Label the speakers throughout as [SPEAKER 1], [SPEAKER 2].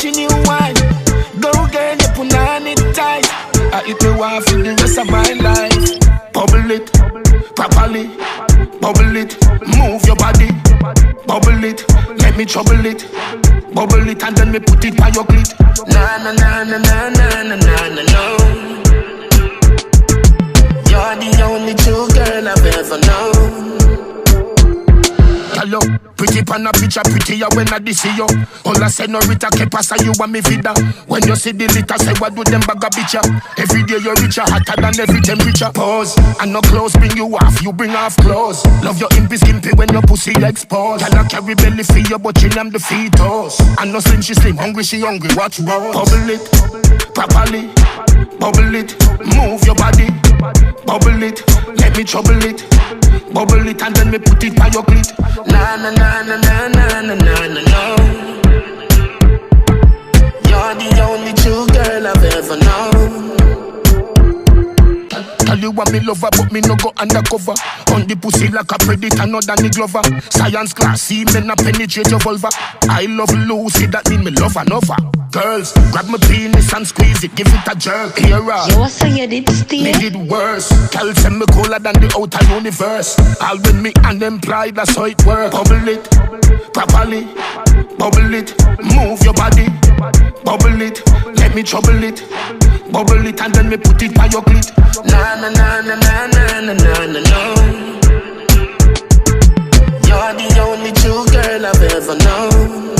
[SPEAKER 1] watching you wine. Go girl, you put on it tight. I eat me wife for the rest of my life. Bubble it, properly. Bubble it, move your body. Bubble it, let me trouble it. Bubble it and then me put it by your clit. Na na na na na na na na na no. You're the only true girl I've ever known. Hello, pretty pan a picture, prettier when I see you. All I say no Rita que pasa you and me vida. When you see the litter, say what do them bag a bitch. Every day you're richer, hotter than every temperature. Pause, and no clothes bring you off, you bring off clothes. Love your impy skimpy when your pussy exposed. Can I carry belly for you, but you am the fetus. And no slim, she slim, hungry, she hungry, watch roll. Bubble it, properly. Bubble it, move your body. Bubble it, let me trouble it. Bubble it and then me put it by your clit. Na na na na na na na na na no. You're the only true girl I've ever known. Tell you what me lover, but me no go undercover. On the pussy like a predator, not Danny Glover. Science class, see me not penetrate your vulva. I love Lucy, that mean me love another. Girls, grab my penis and squeeze it, give it a jerk. Here,
[SPEAKER 2] you so you did steal.
[SPEAKER 1] Me did worse. Tell them me cooler than the outer universe. All with me unemployed, that's how it work. Bubble it, properly. Bubble it, move your body. Bubble it, let me trouble it. Bubble it and then me put it by your clit. Na na na na na na na na na no. You're the only true girl I've ever known.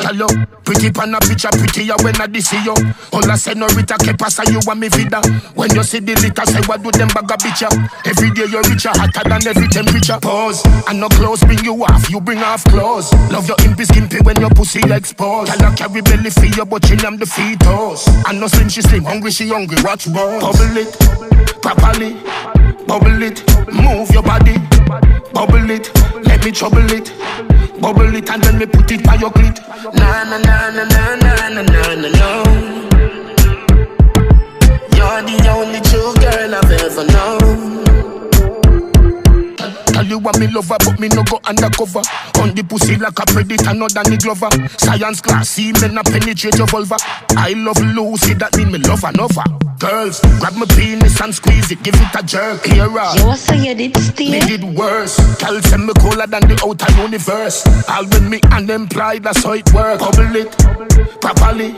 [SPEAKER 1] Hello, pretty pan a picture, prettier when I see you. All I say no Rita que pasa you and me vida. When you see the litter, say what do them bag a bitch. Every day you're richer, hotter than every temperature. Pause, and no clothes bring you off, you bring off clothes. Love your impy skimpy when your pussy exposed. Can I carry belly for you, but you am the fetus. And no slim, she slim, hungry, she hungry, watch roll. Bubble it, properly. Bubble it, move your body. Bubble it, let me trouble it. Bubble it and then me put it by your clit. Na na na na na na na na na no. You're the only true girl I've ever known. Tell you what me lover, but me no go undercover. On the pussy like a predator, not Danny Glover. Science class, see me not penetrate your vulva. I love Lucy, that mean me love another. Girls, grab my penis and squeeze it, give it a jerk. Here,
[SPEAKER 2] you so you did steal.
[SPEAKER 1] Me did worse. Tell them me cooler than the outer universe. All with me unemployed, that's how it work. Bubble it, properly.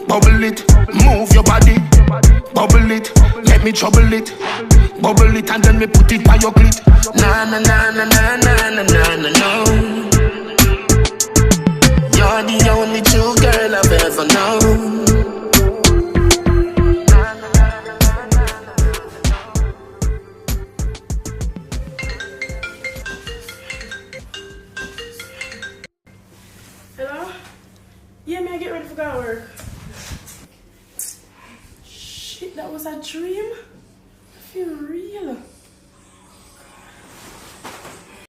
[SPEAKER 1] Bubble it, move your body. Bubble it, let me trouble it. Bubble it and then me put it by your clit. Na na na na na na na na na no. You're the only true girl I've ever known.
[SPEAKER 3] Hello? Yeah, man, get ready for go to work. Shit, that was a dream? I feel real.